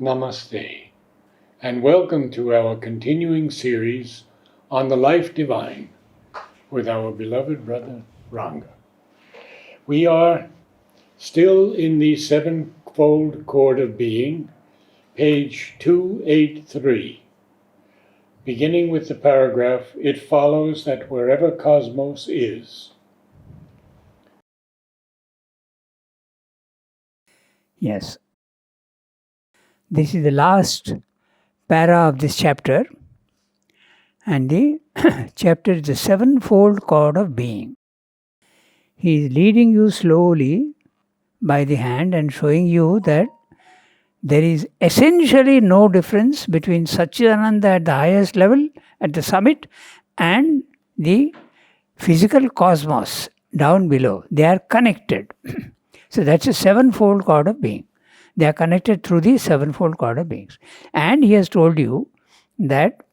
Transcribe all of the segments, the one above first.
Namaste, and welcome to our continuing series on the life divine with our beloved brother Ranga. We are still in the sevenfold chord of being, page 283. Beginning with the paragraph, it follows that wherever cosmos is. Yes. This is the last para of this chapter, and the chapter is the sevenfold chord of being. He is leading you slowly by the hand and showing you that there is essentially no difference between Satchidananda at the highest level, at the summit, and the physical cosmos down below. They are connected. So that's a sevenfold chord of being. They are connected through the sevenfold chord of beings. And he has told you that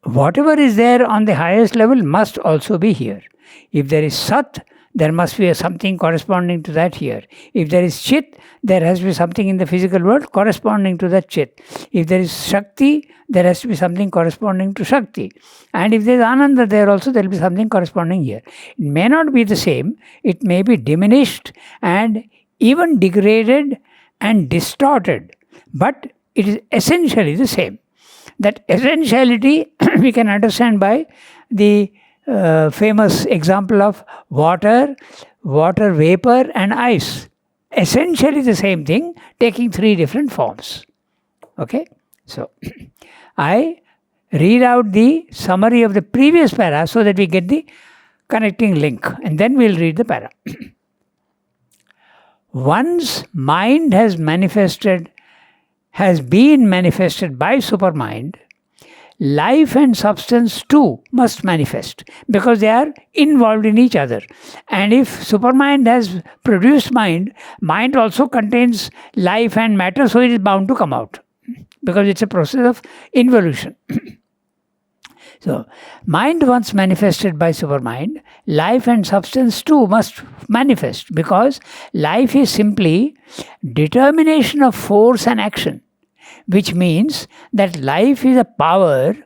whatever is there on the highest level must also be here. If there is Sat, there must be something corresponding to that here. If there is Chit, there has to be something in the physical world corresponding to that Chit. If there is Shakti, there has to be something corresponding to Shakti. And if there is Ananda there also, there will be something corresponding here. It may not be the same. It may be diminished and even degraded and distorted. But it is essentially the same. That essentiality we can understand by the famous example of water vapor and ice. Essentially the same thing, taking three different forms. Okay? So, I read out the summary of the previous para so that we get the connecting link, and then we'll read the para. Once mind has been manifested by supermind, life and substance too must manifest because they are involved in each other. And if supermind has produced mind, mind also contains life and matter, so it is bound to come out because it's a process of involution. So, mind once manifested by supermind, life and substance too must manifest because life is simply determination of force and action, which means that life is a power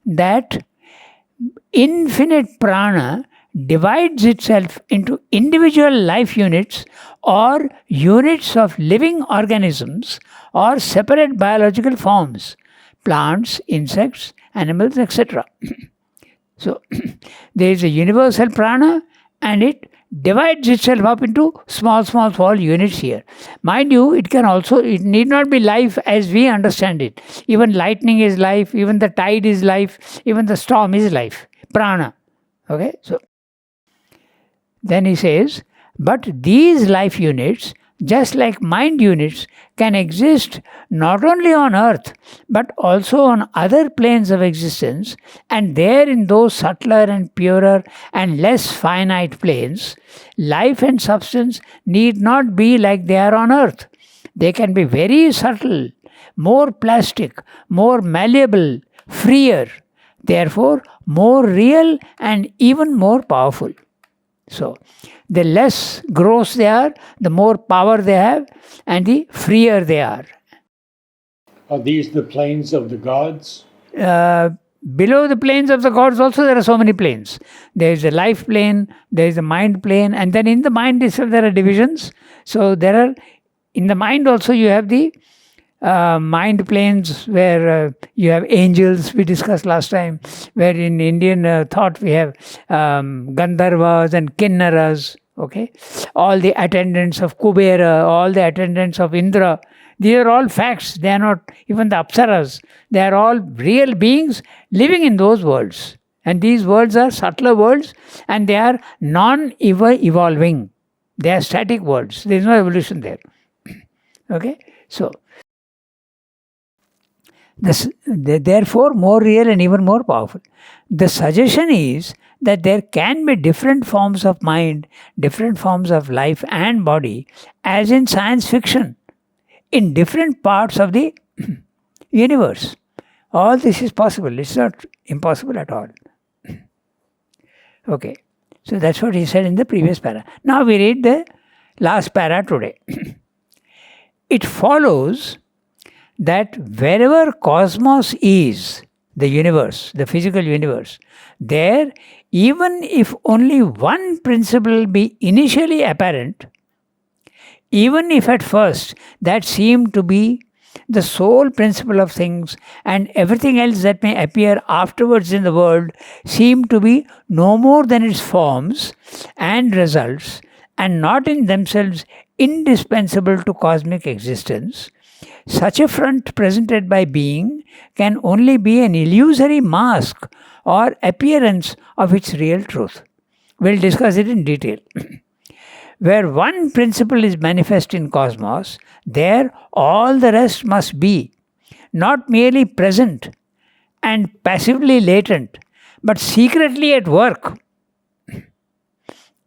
that infinite prana divides itself into individual life units or units of living organisms or separate biological forms, plants, insects, animals, etc. So, there is a universal prana and it divides itself up into small units here. Mind you, it need not be life as we understand it. Even lightning is life, even the tide is life, even the storm is life. Prana. Okay? So, then he says, but these life units, just like mind units, can exist not only on earth, but also on other planes of existence, and there in those subtler and purer and less finite planes, life and substance need not be like they are on earth. They can be very subtle, more plastic, more malleable, freer, therefore more real and even more powerful. So, the less gross they are, the more power they have, and the freer they are. Are these the planes of the gods? Below the planes of the gods also there are so many planes. There is a life plane, there is a mind plane, and then in the mind itself there are divisions. So in the mind also you have the mind planes where you have angels, we discussed last time, where in Indian thought we have Gandharvas and Kinnaras, okay? All the attendants of Kubera, all the attendants of Indra, these are all facts. They are not even the Apsaras. They are all real beings living in those worlds. And these worlds are subtler worlds and they are non-evolving. They are static worlds. There is no evolution there. Okay? So, therefore more real and even more powerful. The suggestion is that there can be different forms of mind, different forms of life and body, as in science fiction, in different parts of the universe. All this is possible. It's not impossible at all. Okay. So that's what he said in the previous para. Now we read the last para today. It follows that wherever cosmos is, the universe, the physical universe, there, even if only one principle be initially apparent, even if at first that seemed to be the sole principle of things, and everything else that may appear afterwards in the world seem to be no more than its forms and results, and not in themselves indispensable to cosmic existence, such a front presented by being can only be an illusory mask or appearance of its real truth. We'll discuss it in detail. Where one principle is manifest in cosmos, there all the rest must be, not merely present and passively latent, but secretly at work.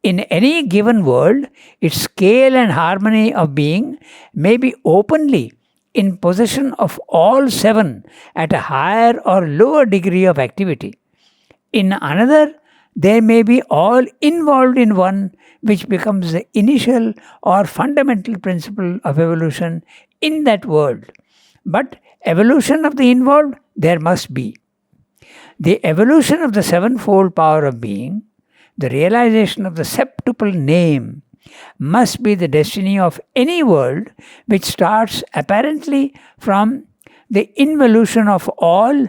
In any given world, its scale and harmony of being may be openly in possession of all seven at a higher or lower degree of activity. In another, they may be all involved in one, which becomes the initial or fundamental principle of evolution in that world. But evolution of the involved there must be. The evolution of the sevenfold power of being, the realization of the septuple name, must be the destiny of any world which starts apparently from the involution of all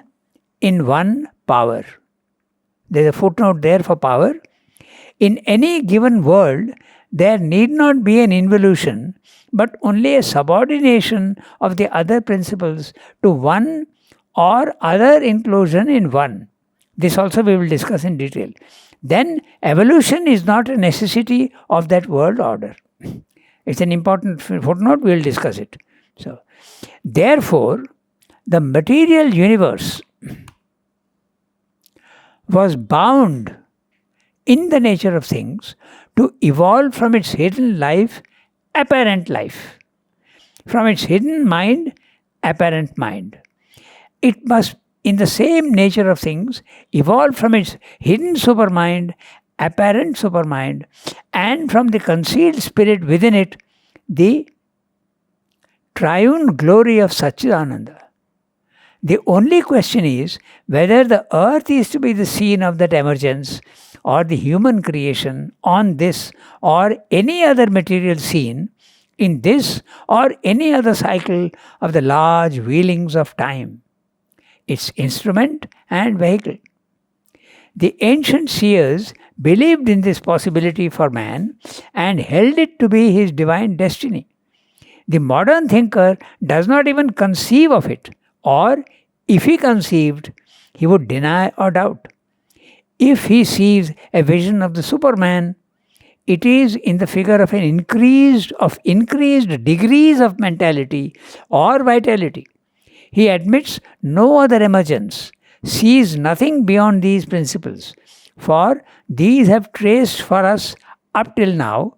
in one power. There's a footnote there for power. In any given world, there need not be an involution, but only a subordination of the other principles to one or other inclusion in one. This also we will discuss in detail. Then evolution is not a necessity of that world order. It's an important footnote, we will discuss it. So, therefore, the material universe was bound in the nature of things to evolve from its hidden life, apparent life, from its hidden mind, apparent mind. It must, in the same nature of things, evolve from its hidden supermind, apparent supermind, and from the concealed spirit within it, the triune glory of Satchidananda. The only question is whether the earth is to be the scene of that emergence, or the human creation on this or any other material scene, in this or any other cycle of the large wheelings of time, its instrument and vehicle. The ancient seers believed in this possibility for man and held it to be his divine destiny. The modern thinker does not even conceive of it, or if he conceived, he would deny or doubt. If he sees a vision of the Superman, it is in the figure of increased degrees of mentality or vitality. He admits no other emergence, sees nothing beyond these principles, for these have traced for us up till now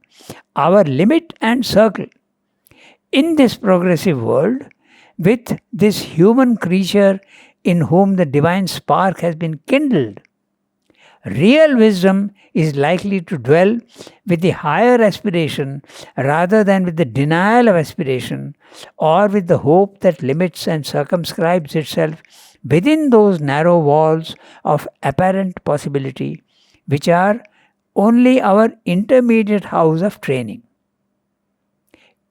our limit and circle. In this progressive world, with this human creature in whom the divine spark has been kindled, real wisdom is likely to dwell with the higher aspiration rather than with the denial of aspiration, or with the hope that limits and circumscribes itself within those narrow walls of apparent possibility, which are only our intermediate house of training.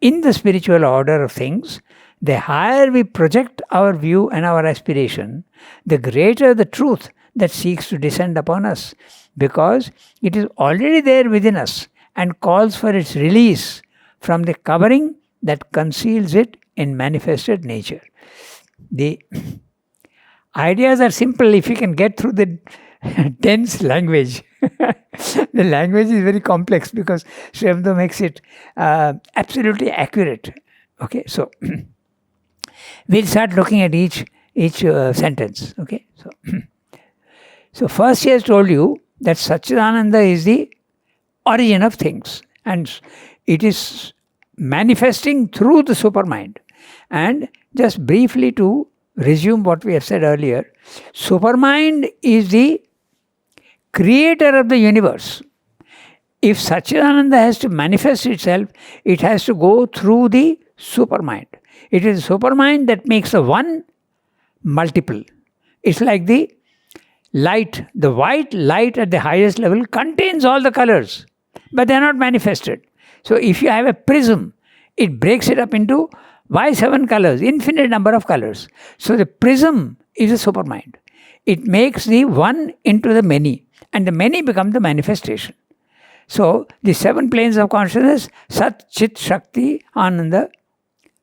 In the spiritual order of things, the higher we project our view and our aspiration, the greater the truth that seeks to descend upon us, because it is already there within us and calls for its release from the covering that conceals it in manifested nature. The ideas are simple if you can get through the dense language. The language is very complex because Sri Aurobindo makes it absolutely accurate. Okay, so we'll start looking at each sentence. Okay, so first he has told you that Satchidananda is the origin of things, and it is manifesting through the supermind. And just briefly to resume what we have said earlier, supermind is the creator of the universe. If Satchidananda has to manifest itself, it has to go through the supermind. It is supermind that makes the one multiple. It's like the light, the white light at the highest level contains all the colors, but they are not manifested. So if you have a prism, it breaks it up into why 7 colors, infinite number of colors. So the prism is a supermind. It makes the one into the many, and the many become the manifestation. So the 7 planes of consciousness, Sat, Chit, Shakti, Ananda,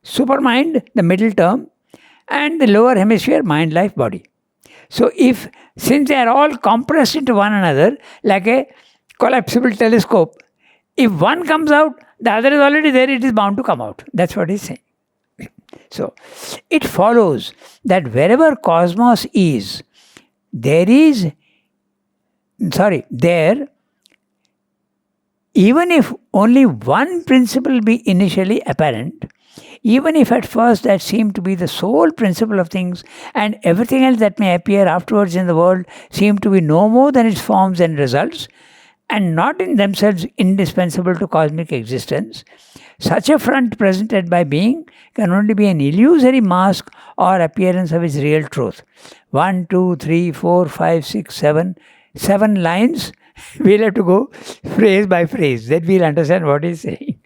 supermind, the middle term, and the lower hemisphere, mind, life, body. So since they are all compressed into one another, like a collapsible telescope, if one comes out, the other is already there, it is bound to come out. That's what he's saying. So, it follows that wherever cosmos is, even if only one principle be initially apparent, even if at first that seemed to be the sole principle of things, and everything else that may appear afterwards in the world seem to be no more than its forms and results, and not in themselves indispensable to cosmic existence, such a front presented by being can only be an illusory mask or appearance of its real truth. 1, 2, 3, 4, 5, 6, 7. 7 lines. We'll have to go phrase by phrase. Then we'll understand what he's saying.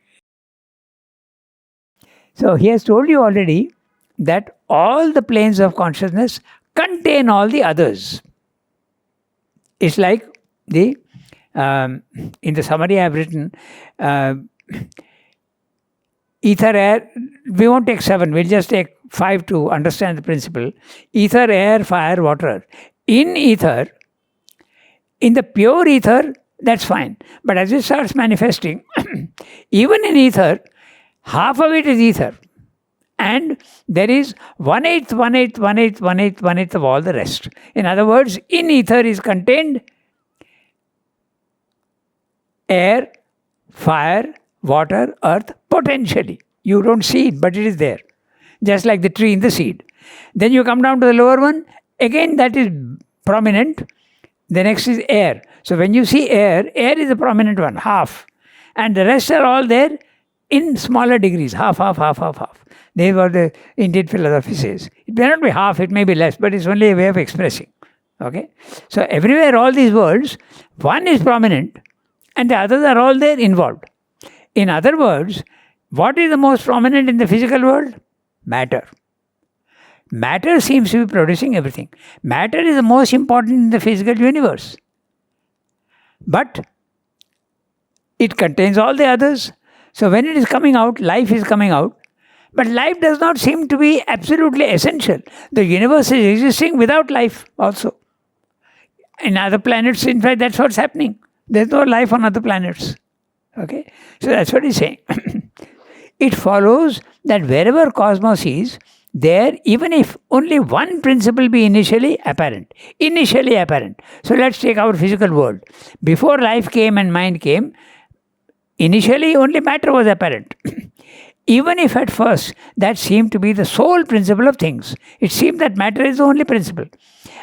So he has told you already that all the planes of consciousness contain all the others. It's like in the summary I have written, ether, air, we won't take 7, we'll just take 5 to understand the principle. Ether, air, fire, water. In ether, in the pure ether, that's fine. But as it starts manifesting, even in ether, half of it is ether. And there is 1/8, 1/8, 1/8, 1/8, 1/8 of all the rest. In other words, in ether is contained air, fire, water, earth, potentially. You don't see it, but it is there. Just like the tree in the seed. Then you come down to the lower one, again that is prominent. The next is air. So when you see air is the prominent one, half. And the rest are all there in smaller degrees, half. This is what the Indian philosophy says. It may not be half, it may be less, but it's only a way of expressing. Okay? So everywhere, all these worlds, one is prominent and the others are all there involved. In other words, what is the most prominent in the physical world? Matter. Matter seems to be producing everything. Matter is the most important in the physical universe. But it contains all the others. So when it is coming out, life is coming out. But life does not seem to be absolutely essential. The universe is existing without life also. In other planets, in fact, that's what's happening. There's no life on other planets. Okay? So that's what he's saying. It follows that wherever cosmos is, there, even if only one principle be initially apparent. So let's take our physical world. Before life came and mind came, initially only matter was apparent. Even if at first that seemed to be the sole principle of things. It seemed that matter is the only principle.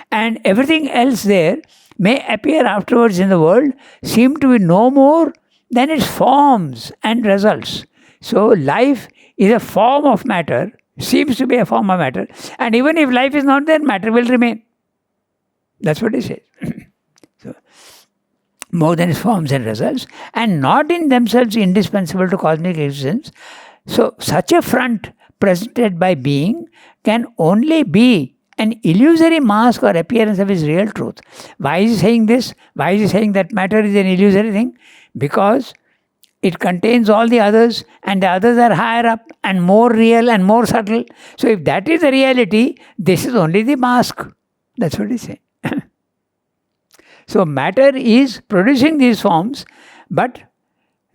And everything else there may appear afterwards in the world, seem to be no more than its forms and results. So life is a form of matter, seems to be a form of matter, and even if life is not there, matter will remain. That's what he says. So, more than its forms and results, and not in themselves indispensable to cosmic existence. So such a front presented by being can only be an illusory mask or appearance of its real truth. Why is he saying this? Why is he saying that matter is an illusory thing? Because it contains all the others, and the others are higher up and more real and more subtle. So if that is the reality, this is only the mask. That's what he's saying. So matter is producing these forms, but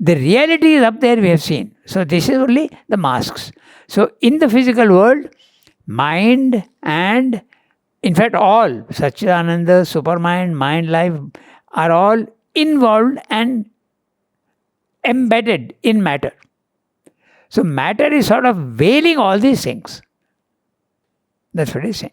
the reality is up there, we have seen. So this is only the masks. So in the physical world, mind and, in fact, all, Satchidananda, Supermind, mind, life, are all involved and embedded in matter. So matter is sort of veiling all these things. That's what he's saying.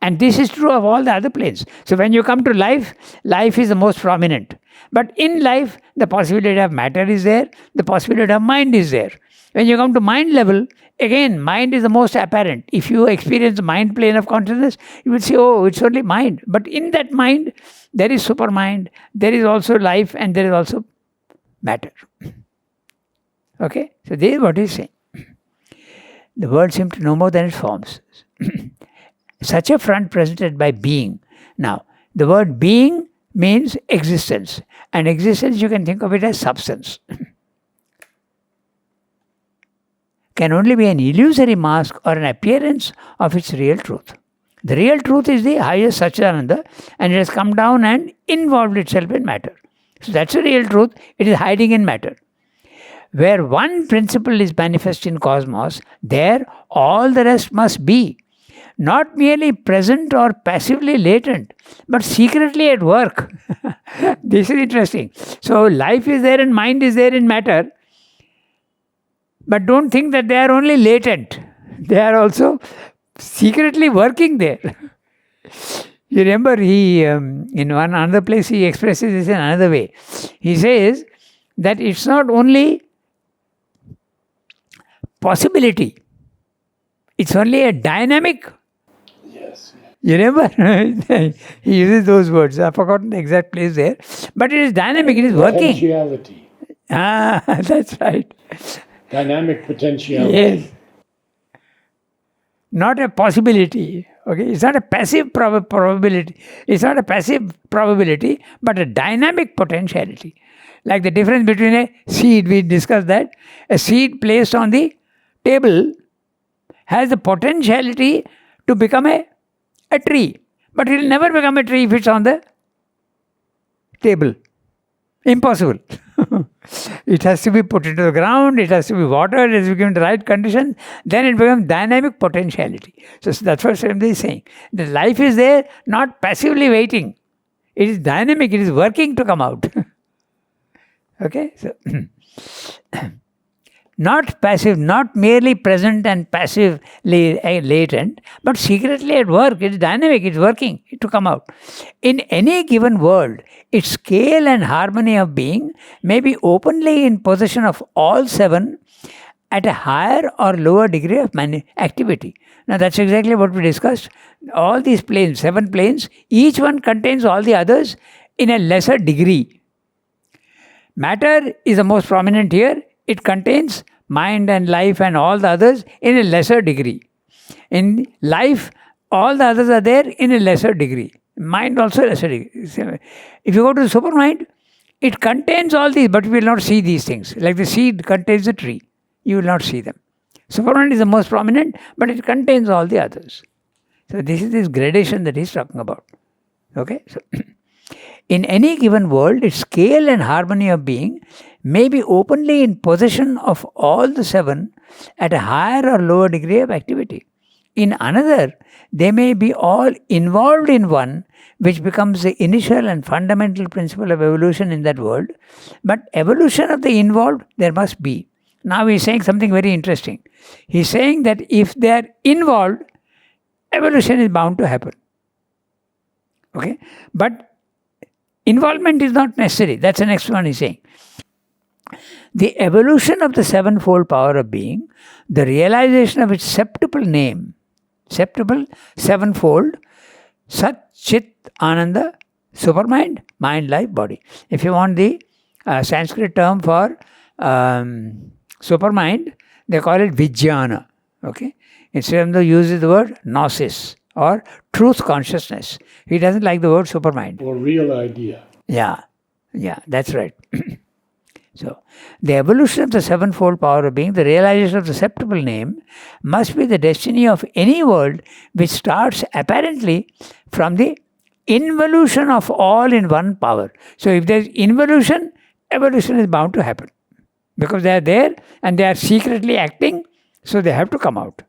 And this is true of all the other planes. So when you come to life, life is the most prominent. But in life, the possibility of matter is there, the possibility of mind is there. When you come to mind level, again, mind is the most apparent. If you experience the mind plane of consciousness, you will say, oh, it's only mind. But in that mind, there is supermind, there is also life, and there is also matter. Okay? So this is what he's saying. The world seems to know more than its forms. Such a front presented by being. Now, the word being means existence. And existence, you can think of it as substance. Can only be an illusory mask or an appearance of its real truth. The real truth is the highest Satchidananda, and it has come down and involved itself in matter. So that's the real truth. It is hiding in matter. Where one principle is manifest in cosmos, there all the rest must be. Not merely present or passively latent, but secretly at work. This is interesting. So life is there and mind is there in matter. But don't think that they are only latent. They are also secretly working there. You remember he, in one another place, he expresses this in another way. He says that it's not only possibility, it's only a dynamic. Yes. You remember? He uses those words. I've forgotten the exact place there. But it is dynamic, it is working. Potentiality. That's right. Dynamic potentiality. Yes. Not a possibility. Okay, it's not a passive probability. It's not a passive probability, but a dynamic potentiality. Like the difference between a seed, we discussed that. A seed placed on the table has the potentiality to become a tree. But it will never become a tree if it's on the table. Impossible. It has to be put into the ground, it has to be watered, it has to be given the right conditions, then it becomes dynamic potentiality. So that's what Swami is saying. The life is there, not passively waiting. It is dynamic, it is working to come out. Okay? So not passive, not merely present and passively latent, but secretly at work. It is dynamic, it is working to come out. In any given world, its scale and harmony of being may be openly in possession of all seven at a higher or lower degree of activity. Now that's exactly what we discussed. All these planes, 7 planes, each one contains all the others in a lesser degree. Matter is the most prominent here. It contains mind and life and all the others in a lesser degree. In life, all the others are there in a lesser degree. Mind also a lesser degree. If you go to the supermind, it contains all these, but you will not see these things. Like the seed contains the tree. You will not see them. Supermind is the most prominent, but it contains all the others. So this is this gradation that he's talking about. Okay? So in any given world, its scale and harmony of being may be openly in possession of all the 7 at a higher or lower degree of activity. In another, they may be all involved in one, which becomes the initial and fundamental principle of evolution in that world. But evolution of the involved, there must be. Now he's saying something very interesting. He's saying that if they are involved, evolution is bound to happen. Okay? But involvement is not necessary. That's the next one he's saying. The evolution of the sevenfold power of being, the realization of its septuple name, sevenfold, Sat, Chit, Ananda, supermind, mind, life, body. If you want the Sanskrit term for supermind, they call it Vijnana. Okay? Instead of the uses the word gnosis or truth consciousness. He doesn't like the word supermind. Or real idea. Yeah, that's right. So, the evolution of the sevenfold power of being, the realization of the septuple name, must be the destiny of any world which starts apparently from the involution of all in one power. So, if there is involution, evolution is bound to happen. Because they are there and they are secretly acting, so they have to come out.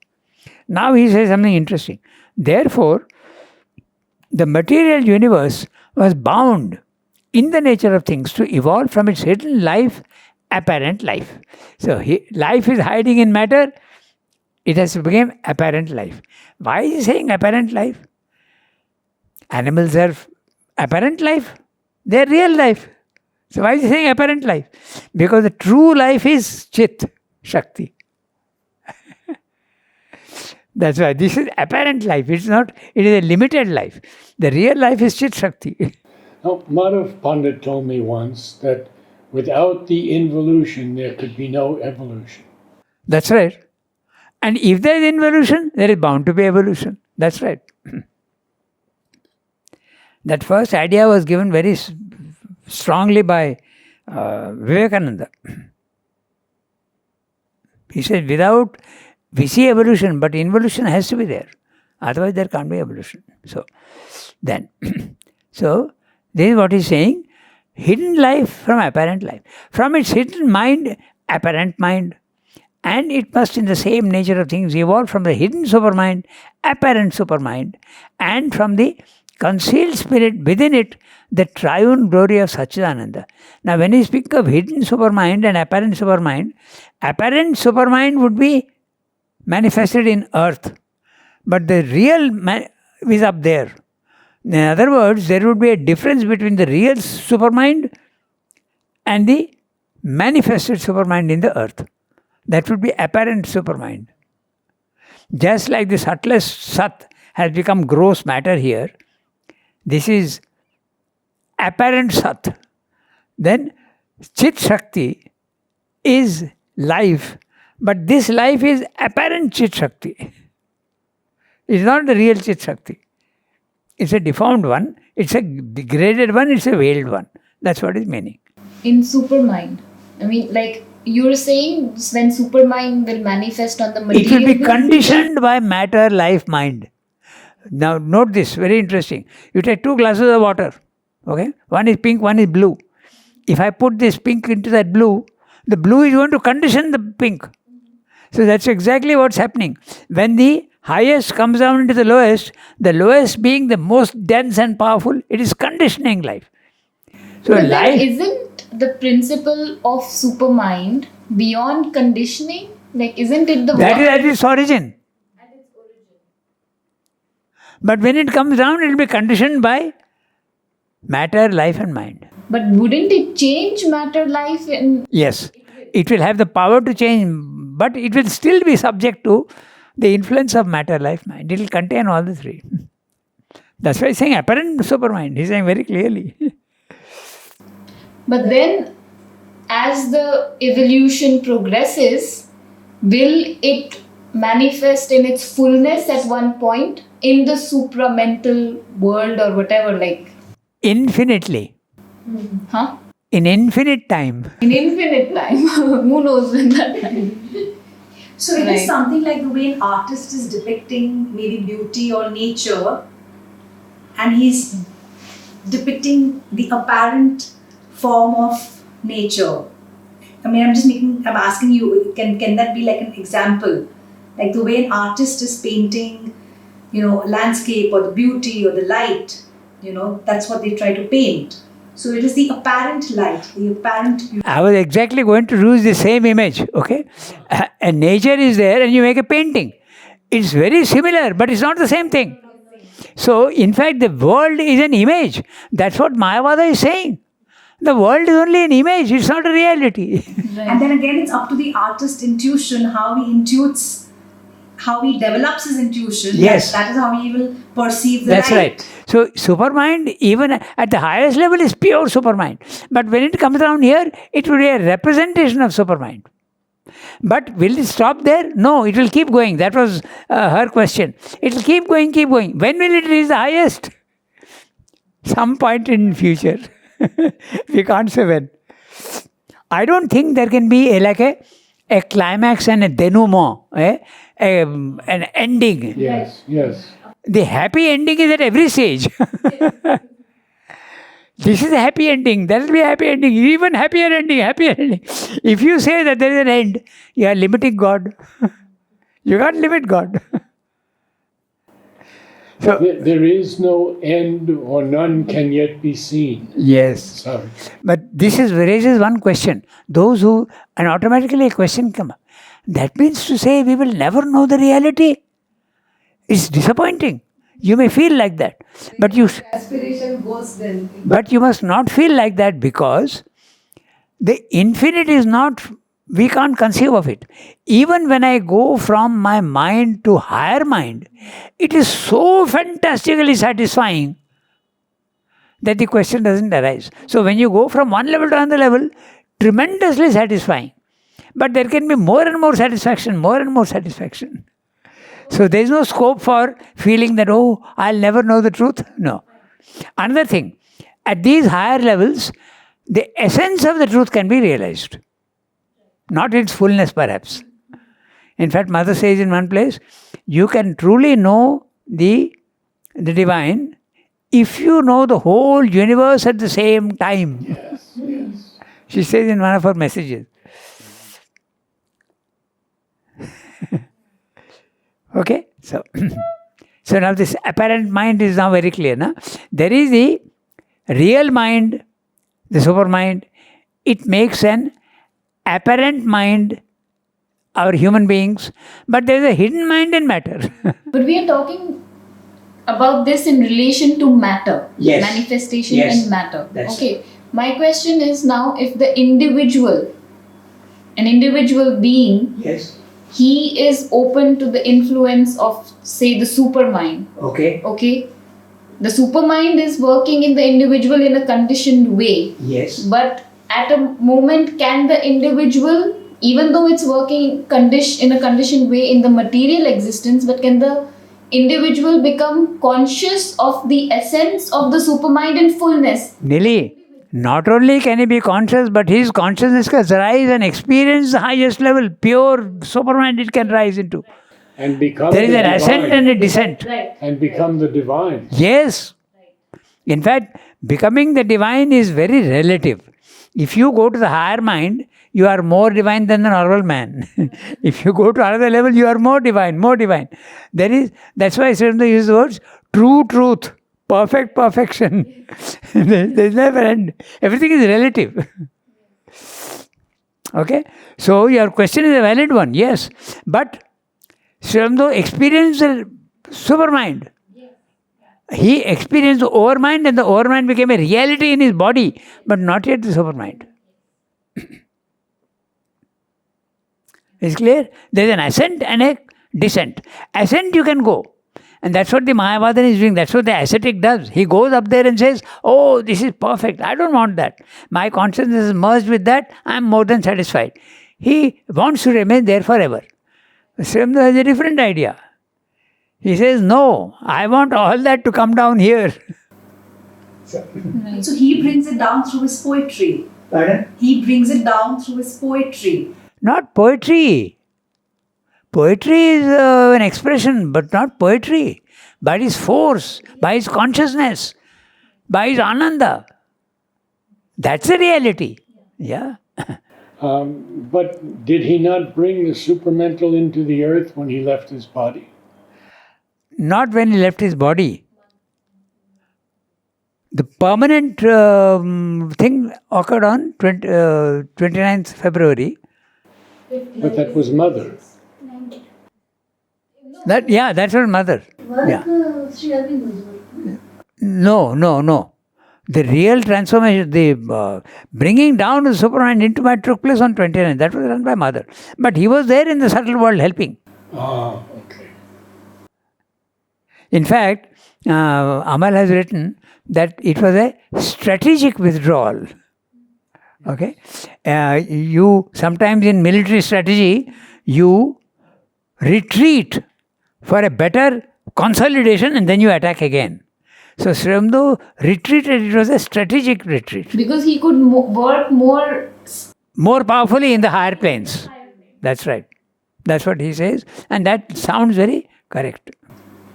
Now he says something interesting. Therefore, the material universe was bound in the nature of things to evolve from its hidden life, apparent life. So life is hiding in matter, it has to become apparent life. Why is he saying apparent life? Animals are apparent life, they are real life. So why is he saying apparent life? Because the true life is Chit, Shakti. That's why this is apparent life. It's not, it is a limited life. The real life is Chit Shakti. Now, Madhav Pandit told me once that without the involution, there could be no evolution. That's right. And if there is involution, there is bound to be evolution. That's right. That first idea was given very strongly by Vivekananda. He said, without, we see evolution, but involution has to be there. Otherwise, there can't be evolution. So, then, so this is what he's saying. Hidden life from apparent life. From its hidden mind, apparent mind. And it must, in the same nature of things, evolve from the hidden supermind, apparent supermind, and from the concealed spirit within it, the triune glory of Satchidananda. Now, when you speak of hidden supermind and apparent supermind would be manifested in earth, but the real is up there. In other words, there would be a difference between the real supermind and the manifested supermind in the earth. That would be apparent supermind. Just like the subtlest Sat has become gross matter here, this is apparent Sat. Then Chit Shakti is life, but this life is apparent Chit Shakti. It's not the real Chit Shakti. It's a deformed one, it's a degraded one, it's a veiled one. That's what is meaning. In supermind, I mean, like you're saying, when supermind will manifest on the material, it will be conditioned by matter, life, mind. Now note this, very interesting. You take 2 glasses of water, okay? One is pink, one is blue. If I put this pink into that blue, the blue is going to condition the pink. So that's exactly what's happening. When the highest comes down into the lowest being the most dense and powerful, it is conditioning life. So but life isn't the principle of supermind beyond conditioning? Like, isn't it the that is at its origin. But when it comes down, it will be conditioned by matter, life and mind. But wouldn't it change matter, life? Yes, it will have the power to change, but it will still be subject to the influence of matter, life, mind. It will contain all the three. That's why he's saying apparent supermind. He's saying very clearly. But then, as the evolution progresses, will it manifest in its fullness at one point in the supramental world or whatever, like? Infinitely. Huh? In infinite time. In infinite time. Who knows when that time? So it Right. is something like the way an artist is depicting maybe beauty or nature, and he's depicting the apparent form of nature. I mean, I'm asking you, can that be like an example? Like the way an artist is painting, landscape or the beauty or the light, that's what they try to paint. So it is the apparent light, the apparent beauty. I was exactly going to use the same image, okay? And nature is there and you make a painting. It's very similar, but it's not the same thing. So, in fact, the world is an image. That's what Mayavada is saying. The world is only an image, it's not a reality. And then again, it's up to the artist's intuition, how he intuits, how he develops his intuition. Yes. That is how he will perceive the That's light. right. So, supermind, even at the highest level, is pure supermind. But when it comes down here, it will be a representation of supermind. But will it stop there? No, it will keep going. That was her question. It will keep going, keep going. When will it reach the highest? Some point in future. We can't say when. I don't think there can be a climax and a denouement, an ending. Yes, yes. The happy ending is at every stage. This is a happy ending, that will be a happy ending, even happier ending. If you say that there is an end, you are limiting God. You can't limit God. So, There is no end or none can yet be seen. yes. Sorry. But this raises one question. And automatically a question comes up. That means to say we will never know the reality. It's disappointing. You may feel like that. But aspiration goes But you must not feel like that, because the infinite is not we can't conceive of it. Even when I go from my mind to higher mind, it is so fantastically satisfying that the question doesn't arise. So when you go from one level to another level, tremendously satisfying. But there can be more and more satisfaction, more and more satisfaction. So there is no scope for feeling that, oh, I'll never know the truth. No. Another thing, at these higher levels, the essence of the truth can be realized. Not its fullness, perhaps. In fact, Mother says in one place, you can truly know the divine if you know the whole universe at the same time. Yes, yes. She says in one of her messages. Okay, so so now this apparent mind is now very clear. Na? There is the real mind, the supermind. It makes an apparent mind, our human beings, but there is a hidden mind in matter. But we are talking about this in relation to matter. Yes. Manifestation Yes. in matter. That's Okay. My question is now, if the individual, an individual being, Yes. he is open to the influence of, say, the supermind. Okay. Okay. The supermind is working in the individual in a conditioned way. Yes. But at a moment, can the individual, even though it's working in a conditioned way in the material existence, but can the individual become conscious of the essence of the supermind in fullness? Nili, not only can he be conscious, but his consciousness can rise and experience the highest level, pure supermind it can rise into. And become There is the an ascent divine. and a descent. Right. And become the divine. Yes. In fact, becoming the divine is very relative. If you go to the higher mind, you are more divine than the normal man. If you go to another level, you are more divine, more divine. That's why Srivanda used the words true truth, perfect perfection. There's never end. Everything is relative. Okay? So your question is a valid one, yes. But Srivanda experienced the supermind. He experienced the overmind, and the overmind became a reality in his body, but not yet the supermind. It's clear? There's an ascent and a descent. Ascent you can go. And that's what the Mayavadan is doing. That's what the ascetic does. He goes up there and says, oh, this is perfect. I don't want that. My consciousness is merged with that. I'm more than satisfied. He wants to remain there forever. Srivanda has a different idea. He says, no, I want all that to come down here. So he brings it down through his poetry. Pardon? He brings it down through his poetry. Not poetry. Poetry is an expression, but not poetry. By his force, by his consciousness, by his ananda. That's the reality. Yeah. But did he not bring the supermental into the earth when he left his body? Not when he left his body. The permanent thing occurred on 29th February. But that was mother. That's her mother. Yeah. No. The real transformation, the bringing down the supermind into matter took place on 29th. That was done by mother. But he was there in the subtle world helping. Ah, okay. In fact, Amal has written that it was a strategic withdrawal. Okay? You sometimes in military strategy, you retreat for a better consolidation and then you attack again. So Srivanda retreated, it was a strategic retreat. Because he could work more Powerfully in the higher planes. That's right. That's what he says. And that sounds very correct.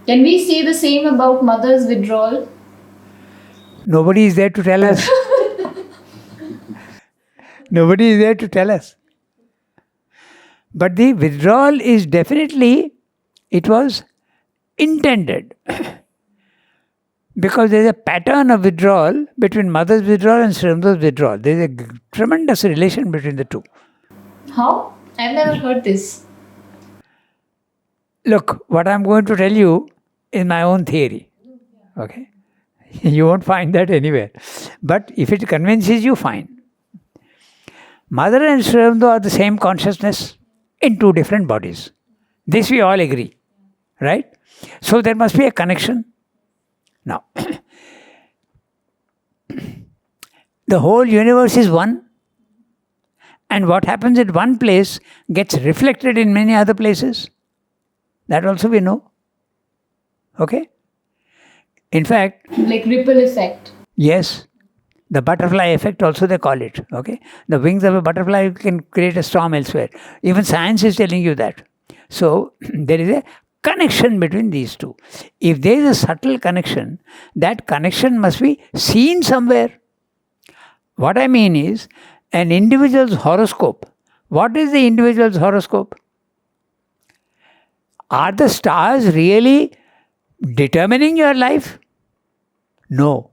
Can we say the same about mother's withdrawal? Nobody is there to tell us. Nobody is there to tell us. But the withdrawal is definitely, it was intended. Because there is a pattern of withdrawal between mother's withdrawal and Srivanda's withdrawal. There is a tremendous relation between the two. How? I've never heard this. Look, what I'm going to tell you is my own theory. Okay? You won't find that anywhere. But if it convinces you, fine. Mother and Sri Aurobindo are the same consciousness in two different bodies. This we all agree. Right? So there must be a connection. Now, the whole universe is one. And what happens at one place gets reflected in many other places. That also we know. Okay? In fact, Like ripple effect. yes, the butterfly effect also they call it. Okay? The wings of a butterfly can create a storm elsewhere. Even science is telling you that. So, there is a connection between these two. If there is a subtle connection, that connection must be seen somewhere. What I mean is, an individual's horoscope. What is the individual's horoscope? Are the stars really determining your life? No.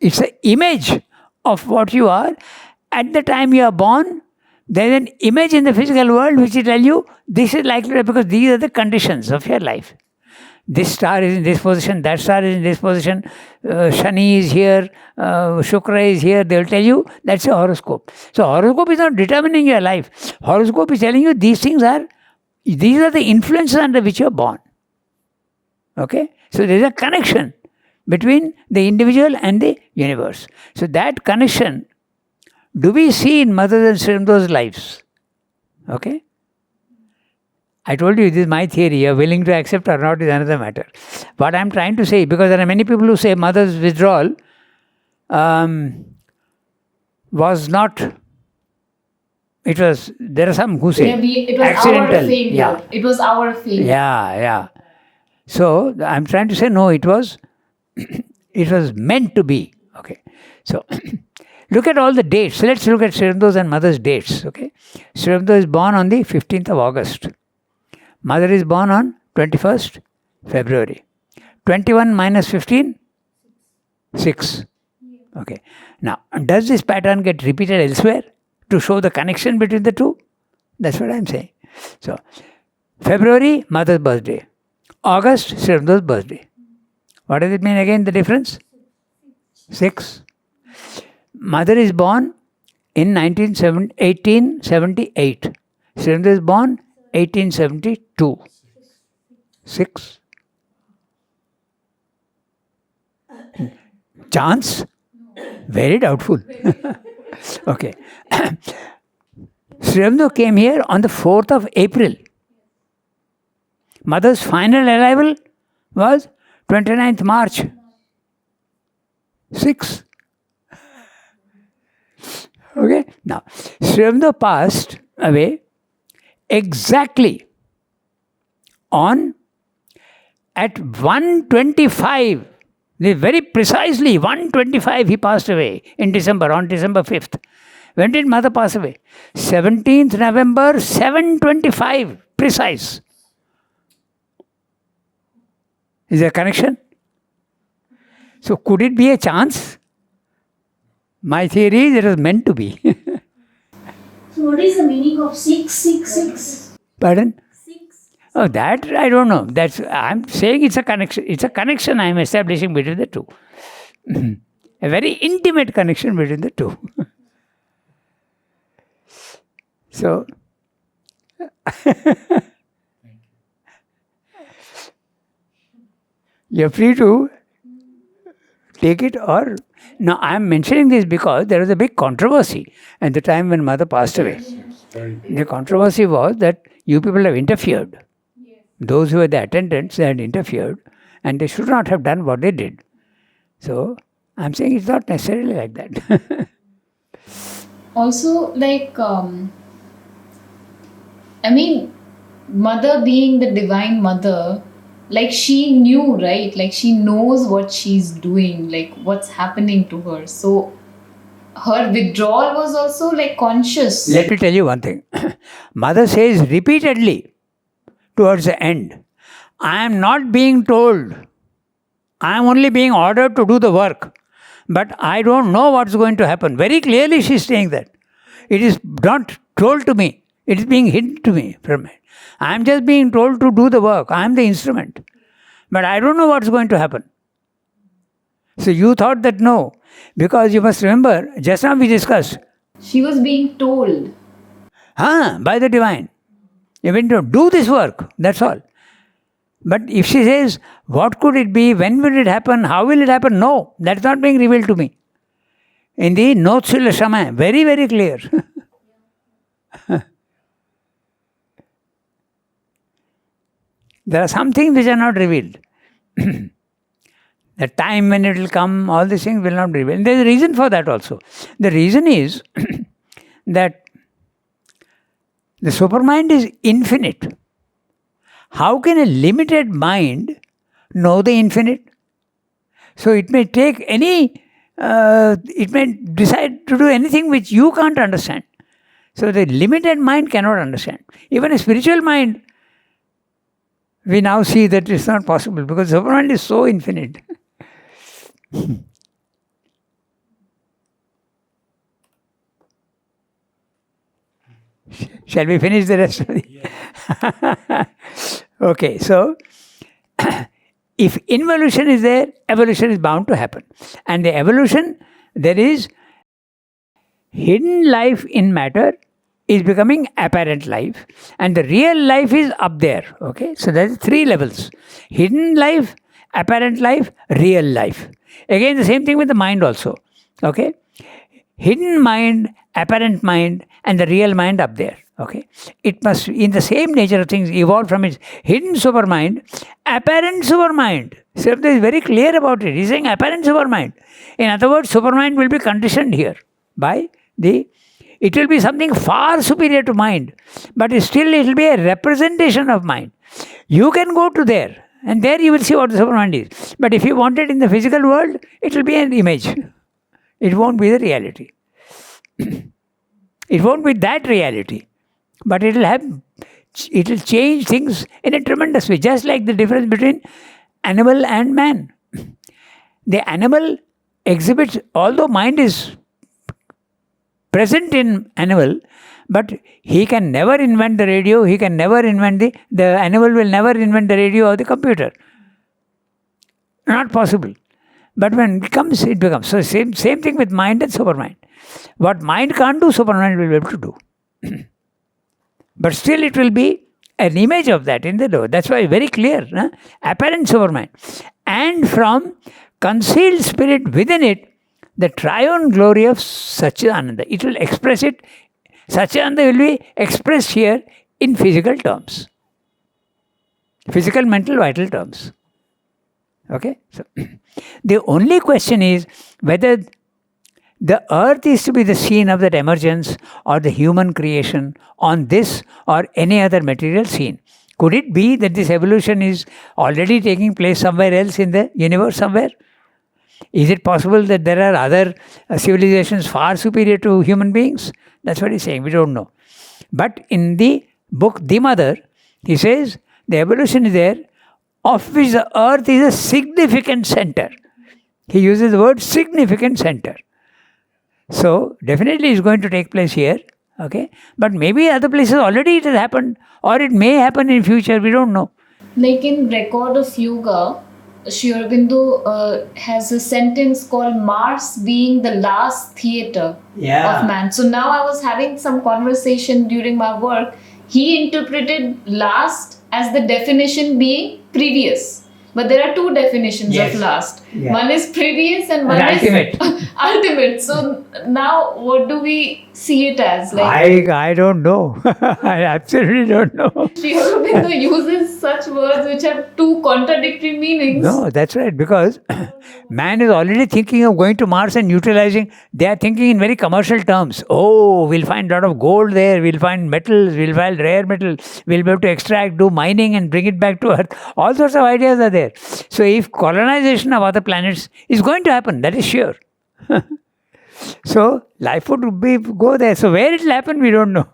It's an image of what you are. At the time you are born, there is an image in the physical world which will tell you this is likely because these are the conditions of your life. This star is in this position, that star is in this position, Shani is here, Shukra is here, they will tell you that's a horoscope. So horoscope is not determining your life. Horoscope is telling you these are the influences under which you are born. Okay? So there is a connection between the individual and the universe. So that connection, do we see in Mother and Sri Aurobindo's lives? Okay? I told you this is my theory. You are willing to accept or not is another matter. What I am trying to say, because there are many people who say mother's withdrawal was not. There are some who say It was accidental. our failure. Yeah. It was our failure. Yeah. So I am trying to say no. It was meant to be. Okay. So look at all the dates. Let's look at Sri Aurobindo's and mother's dates. Okay. Sri Aurobindo is born on the 15th of August. Mother is born on 21st February. 21 minus 15? 6. Okay. Now, does this pattern get repeated elsewhere to show the connection between the two? That's what I'm saying. So, February, mother's birthday. August, Sri Aurobindo's birthday. What does it mean again, the difference? 6. Mother is born in 1878. Sri Aurobindo is born 1872. 6. Chance? Very doubtful. Okay. Sri Aurobindo came here on the 4th of April. Mother's final arrival was 29th March. 6. Okay. Now, Sri Aurobindo passed away exactly at 1:25. Very precisely 1:25 he passed away on December 5th. When did mother pass away? 17th November 7:25. Precise. Is there a connection? So could it be a chance? My theory is it was meant to be. So what is the meaning of 666? Pardon? 6. Oh, that I don't know. I'm saying it's a connection. It's a connection I'm establishing between the two. A very intimate connection between the two. So, you're free to take it or... Now, I'm mentioning this because there was a big controversy at the time when mother passed away. The controversy was that you people have interfered. Those who were the attendants, they had interfered and they should not have done what they did. So, I'm saying it's not necessarily like that. Also, mother being the divine mother, she knew, right? She knows what she's doing, what's happening to her. So her withdrawal was also conscious. Let me tell you one thing. Mother says repeatedly towards the end, I am not being told. I am only being ordered to do the work. But I don't know what's going to happen. Very clearly she is saying that. It is not told to me. It is being hidden to me from it. I am just being told to do the work. I am the instrument. But I don't know what's going to happen. So you thought that no. Because you must remember, just now we discussed, She was being told. By the divine. You mean to do this work, that's all. But if she says, what could it be, when will it happen, how will it happen? No, that's not being revealed to me. In the Notes sur le Chemin, very, very clear. There are some things which are not revealed. The time when it will come, all these things will not be revealed. And there is a reason for that also. The reason is that the supermind is infinite. How can a limited mind know the infinite? So it may take it may decide to do anything which you can't understand. So the limited mind cannot understand. Even a spiritual mind, we now see that it's not possible because the supermind is so infinite. Shall we finish the rest of the... Okay, so if involution is there, evolution is bound to happen. And the evolution, there is hidden life in matter is becoming apparent life, and the real life is up there. Okay, so there's 3 levels: hidden life, apparent life, real life. Again, the same thing with the mind also. Okay, hidden mind, apparent mind, and the real mind up there. Okay, it must, in the same nature of things, evolve from its hidden supermind, apparent supermind. Srivastava is very clear about it. He's saying apparent supermind. In other words, supermind will be conditioned here by it will be something far superior to mind, but still it will be a representation of mind. You can go to there, and there you will see what the supermind is. But if you want it in the physical world, it will be an image. It won't be the reality. It won't be that reality. But it will change things in a tremendous way, just like the difference between animal and man. The animal exhibits, although mind is present in animal, but he can never invent the radio, he can never invent the animal will never invent the radio or the computer. Not possible. But when it comes, it becomes. So same thing with mind and supermind. What mind can't do, supermind will be able to do. But still it will be an image of that in the door. That's why very clear. Apparent supermind. And from concealed spirit within it, the triune glory of Satchidananda. It will express it. Satchidananda will be expressed here in physical terms. Physical, mental, vital terms. Okay? So, the only question is whether the earth is to be the scene of that emergence or the human creation on this or any other material scene. Could it be that this evolution is already taking place somewhere else in the universe somewhere? Is it possible that there are other civilizations far superior to human beings? That's what he's saying. We don't know. But in the book The Mother, he says the evolution is there, of which the earth is a significant center. He uses the word significant center. So, definitely it's going to take place here. Okay? But maybe other places already it has happened, or it may happen in future. We don't know. Like in Record of Yoga, Sri Aurobindo has a sentence called Mars being the last theatre of man. So now I was having some conversation during my work. He interpreted last as the definition being previous. But there are 2 definitions of last. Yeah. One is previous and one ultimate. Is ultimate. So now what do we see it as? Like I don't know. I absolutely don't know. Sri Aurobindo uses such words which have 2 contradictory meanings. No, that's right. Because man is already thinking of going to Mars and utilizing. They are thinking in very commercial terms. Oh, we'll find a lot of gold there. We'll find metals. We'll find rare metals. We'll be able to extract, do mining and bring it back to Earth. All sorts of ideas are there. So if colonization of other planets is going to happen, that is sure. So life would go there. So where it will happen, we don't know.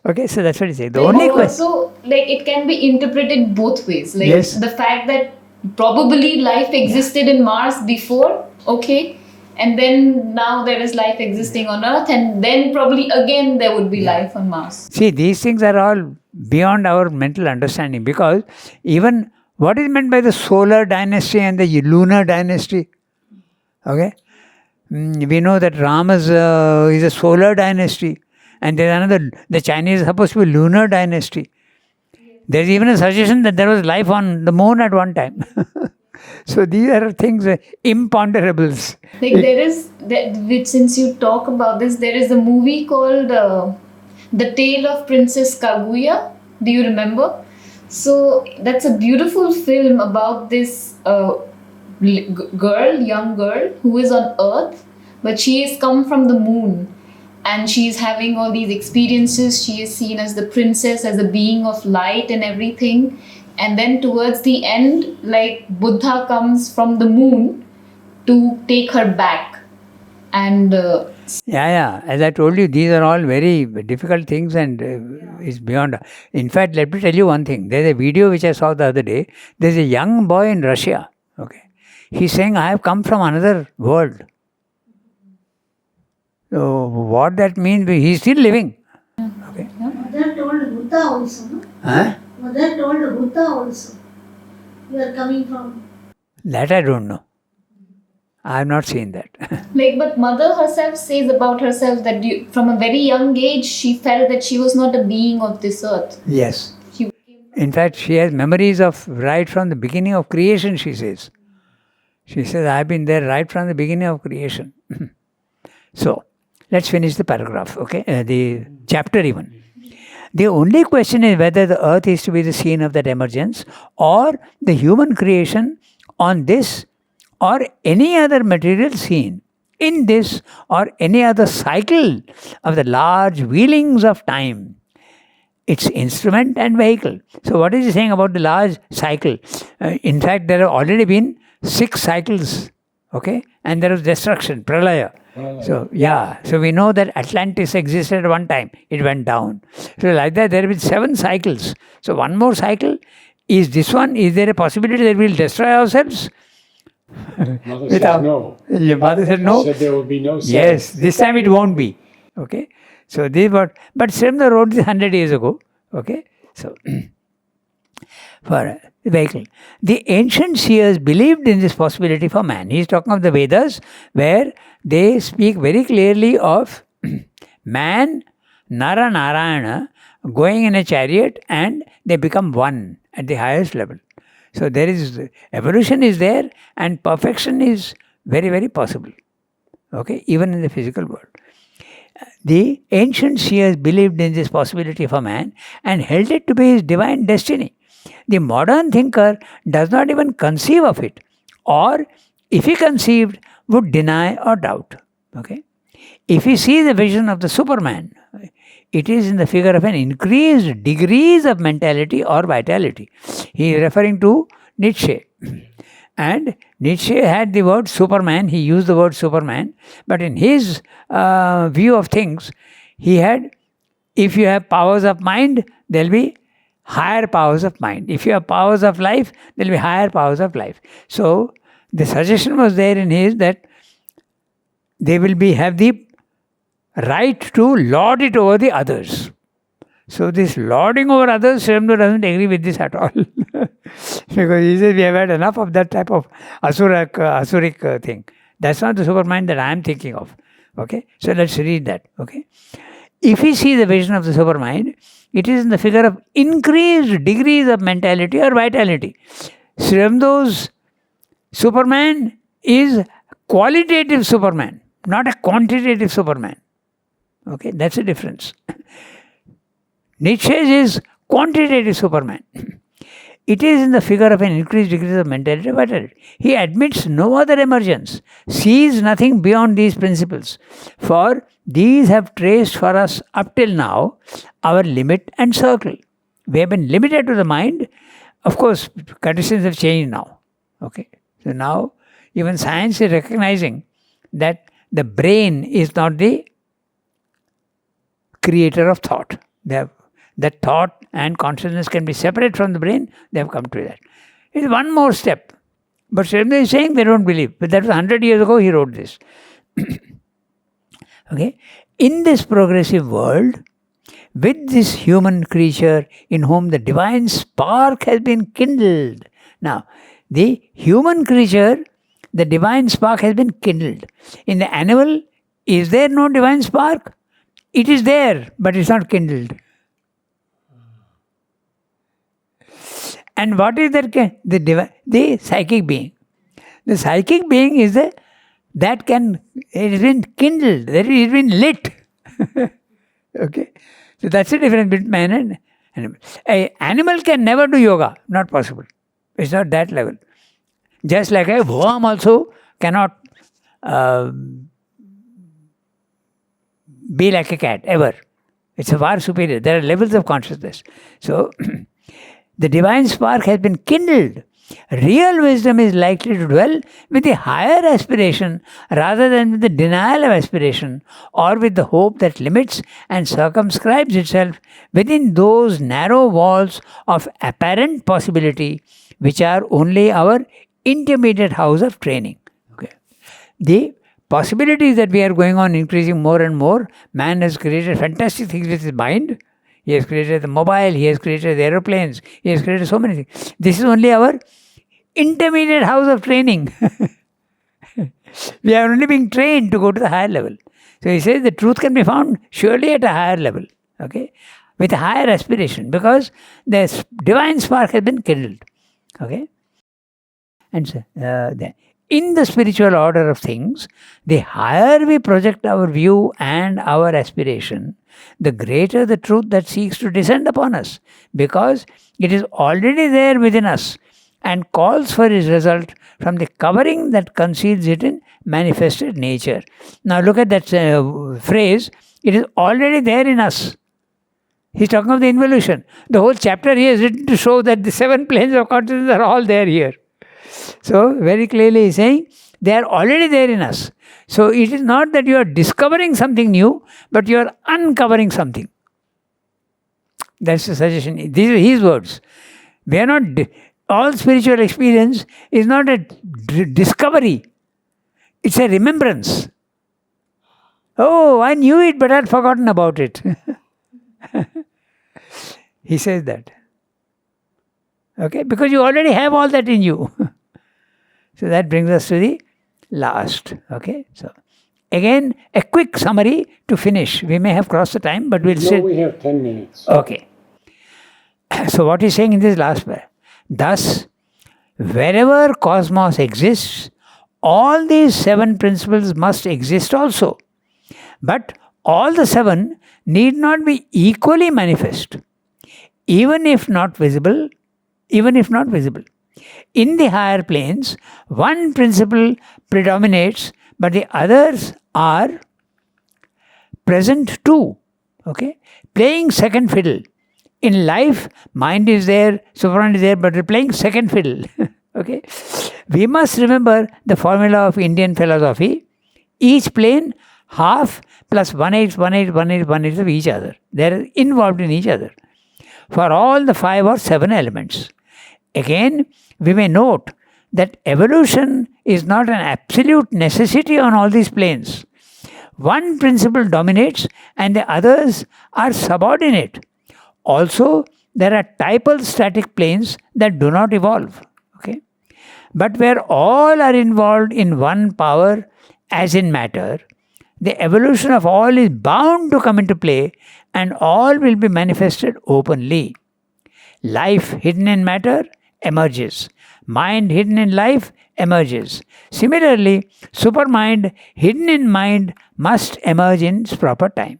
Okay, so that's what he says. The only question. So, like, it can be interpreted both ways. Like the fact that probably life existed in Mars before, okay, and then now there is life existing on Earth, and then probably again there would be life on Mars. See, these things are all beyond our mental understanding, because even what is meant by the solar dynasty and the lunar dynasty? Okay? We know that Rama's is a solar dynasty, and there's another. The Chinese are supposed to be lunar dynasty. There's even a suggestion that there was life on the moon at one time. So these are things, imponderables. Like there is, which since you talk about this, there is a movie called The Tale of Princess Kaguya. Do you remember? So that's a beautiful film about this young girl who is on Earth, but she has come from the moon. And she's having all these experiences. She is seen as the princess, as a being of light and everything. And then towards the end, like Buddha comes from the moon to take her back. And Yeah. As I told you, these are all very difficult things, and it's beyond. In fact, let me tell you one thing. There's a video which I saw the other day. There's a young boy in Russia. Okay, he's saying, "I have come from another world." So what that means? He's still living. Okay. Mother told Buddha also, no? Huh? Mother told Buddha also. You are coming from. That I don't know. I have not seen that. but mother herself says about herself that from a very young age, she felt that she was not a being of this earth. Yes. She In fact, she has memories of right from the beginning of creation, she says. She says, I've been there right from the beginning of creation. So, let's finish the paragraph, okay? The chapter even. The only question is whether the earth is to be the scene of that emergence, or the human creation on this or any other material scene in this or any other cycle of the large wheelings of time, its instrument and vehicle. So what is he saying about the large cycle? In fact, there have already been 6 cycles, okay? And there was destruction, pralaya. So we know that Atlantis existed at one time. It went down. So like that, there have been 7 cycles. So one more cycle. Is this one? Is there a possibility that we'll destroy ourselves? Mother said no. Your mother said no. Said there will be no seven. Yes, this time it won't be. Okay. So this what, but Srimda wrote this 100 years ago. Okay. So for the vehicle, the ancient seers believed in this possibility for man. He is talking of the Vedas, where they speak very clearly of man, Nara Narayana, going in a chariot, and they become one at the highest level. So there is, evolution is there, and perfection is very, very possible. Okay, even in the physical world. The ancient seers believed in this possibility for man and held it to be his divine destiny. The modern thinker does not even conceive of it, or if he conceived, would deny or doubt. Okay, if he sees a vision of the Superman, it is in the figure of an increased degrees of mentality or vitality. He is referring to Nietzsche. And Nietzsche had the word Superman, he used the word Superman, but in his view of things, he had, if you have powers of mind, there will be higher powers of mind. If you have powers of life, there will be higher powers of life. So, the suggestion was there in his that they will have the right to lord it over the others. So this lording over others, Srimdo doesn't agree with this at all. Because he says we have had enough of that type of asuric thing. That's not the Superman that I am thinking of. Okay, so let's read that. Okay, if we see the vision of the Supermind, it is in the figure of increased degrees of mentality or vitality. Srimdo's Superman is qualitative Superman, not a quantitative Superman. Okay, that's the difference. Nietzsche's is quantitative Superman. It is in the figure of an increased degree of mentality or vitality. He admits no other emergence, sees nothing beyond these principles, for these have traced for us up till now our limit and circle. We have been limited to the mind. Of course, conditions have changed now. Okay, so now even science is recognizing that the brain is not the creator of thought. That thought and consciousness can be separate from the brain. They have come to that. It's one more step. But Srimda is saying they don't believe. But that was 100 years ago he wrote this. Okay. In this progressive world, with this human creature in whom the divine spark has been kindled. Now, the human creature the divine spark has been kindled. In the animal, is there no divine spark? It is there, but it's not kindled. And what is that? The psychic being. The psychic being is it has been kindled, it has been lit. Okay? So that's the difference between man and animal. An animal can never do yoga, not possible. It's not that level. Just like a worm also cannot be like a cat, ever. It's a far superior. There are levels of consciousness. So, the divine spark has been kindled. Real wisdom is likely to dwell with the higher aspiration rather than with the denial of aspiration, or with the hope that limits and circumscribes itself within those narrow walls of apparent possibility which are only our intermediate house of training. Okay. The possibilities that we are going on increasing more and more. Man has created fantastic things with his mind. He has created the mobile, he has created the aeroplanes, he has created so many things. This is only our intermediate house of training. We are only being trained to go to the higher level. So he says the truth can be found surely at a higher level, okay, with a higher aspiration, because the divine spark has been kindled. Okay? And so, in the spiritual order of things, the higher we project our view and our aspiration, the greater the truth that seeks to descend upon us, because it is already there within us and calls for its result from the covering that conceals it in manifested nature. Now look at that phrase, it is already there in us. He's talking of the involution. The whole chapter he has written to show that the 7 planes of consciousness are all there here. So, very clearly he's saying, they are already there in us. So, it is not that you are discovering something new, but you are uncovering something. That's the suggestion. These are his words. We are not, all spiritual experience is not a discovery. It's a remembrance. Oh, I knew it, but I had forgotten about it. He says that. Okay, because you already have all that in you. So that brings us to the last. Okay, so again, a quick summary to finish. We may have crossed the time, but we'll No, we have 10 minutes. Okay. So what he's saying in this last part. Thus, wherever cosmos exists, all these 7 principles must exist also. But all the 7 need not be equally manifest, even if not visible. In the higher planes, one principle predominates, but the others are present too. Okay? Playing second fiddle. In life, mind is there, supermind is there, but we're playing second fiddle. Okay? We must remember the formula of Indian philosophy. Each plane, half plus 1/8, 1/8, 1/8, 1/8 of each other. They are involved in each other. For all the 5 or 7 elements. Again, we may note that evolution is not an absolute necessity on all these planes. One principle dominates and the others are subordinate. Also, there are typal static planes that do not evolve. Okay? But where all are involved in one power, as in matter, the evolution of all is bound to come into play and all will be manifested openly. Life hidden in matter emerges. Mind hidden in life emerges. Similarly, supermind hidden in mind must emerge in its proper time.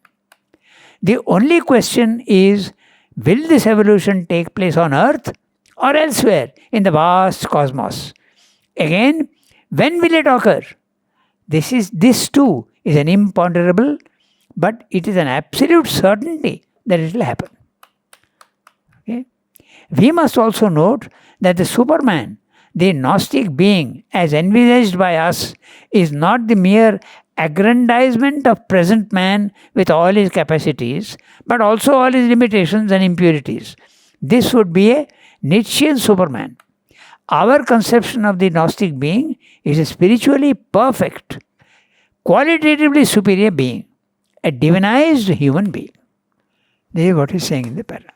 The only question is, will this evolution take place on Earth or elsewhere in the vast cosmos? Again, when will it occur? This too is an imponderable, but it is an absolute certainty that it will happen. Okay? We must also note that the Superman, the Gnostic being as envisaged by us, is not the mere aggrandizement of present man with all his capacities, but also all his limitations and impurities. This would be a Nietzschean Superman. Our conception of the Gnostic being is a spiritually perfect, qualitatively superior being, a divinized human being. This is what he's saying in the para.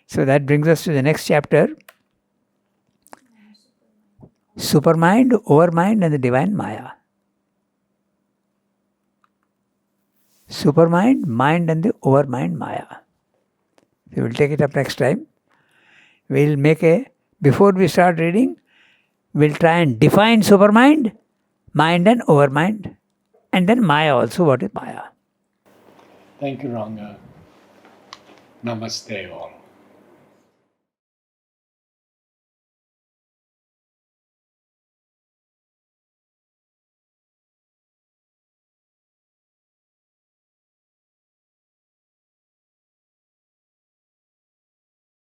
So that brings us to the next chapter. supermind, overmind, and the divine Maya. Supermind, mind, and the overmind Maya. We will take it up next time. Before we start reading, we'll try and define supermind, mind and overmind, and then Maya also. What is Maya? Thank you, Ranga. Namaste all.